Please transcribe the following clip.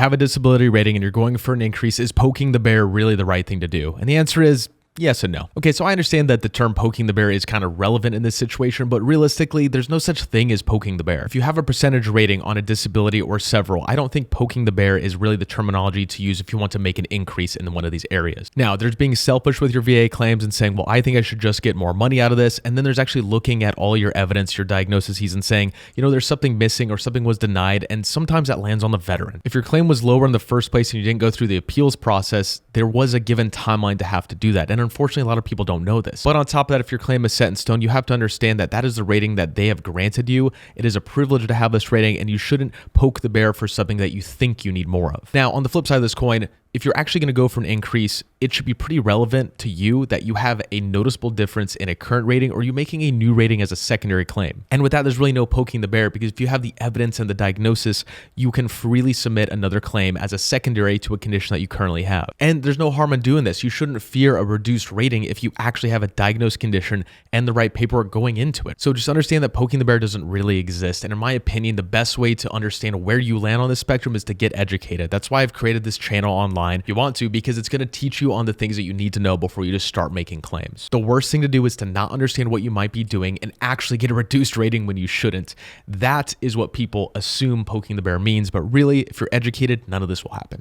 have a disability rating and you're going for an increase, is poking the bear really the right thing to do? And the answer is yes and no. Okay, so I understand that the term poking the bear is kind of relevant in this situation, but realistically, there's no such thing as poking the bear. If you have a percentage rating on a disability or several, I don't think poking the bear is really the terminology to use if you want to make an increase in one of these areas. Now, there's being selfish with your VA claims and saying, well, I think I should just get more money out of this. And then there's actually looking at all your evidence, your diagnoses, and saying, there's something missing or something was denied. And sometimes that lands on the veteran. If your claim was lower in the first place and you didn't go through the appeals process, there was a given timeline to have to do that. And unfortunately, a lot of people don't know this. But on top of that, if your claim is set in stone, you have to understand that that is the rating that they have granted you. It is a privilege to have this rating, and you shouldn't poke the bear for something that you think you need more of. Now, on the flip side of this coin, if you're actually going to go for an increase, it should be pretty relevant to you that you have a noticeable difference in a current rating, or you making a new rating as a secondary claim. And with that, there's really no poking the bear, because if you have the evidence and the diagnosis, you can freely submit another claim as a secondary to a condition that you currently have. And there's no harm in doing this. You shouldn't fear a reduced rating if you actually have a diagnosed condition and the right paperwork going into it. So just understand that poking the bear doesn't really exist. And in my opinion, the best way to understand where you land on this spectrum is to get educated. That's why I've created this channel online if you want to, because it's going to teach you on the things that you need to know before you just start making claims. The worst thing to do is to not understand what you might be doing and actually get a reduced rating when you shouldn't. That is what people assume poking the bear means, but really, if you're educated, none of this will happen.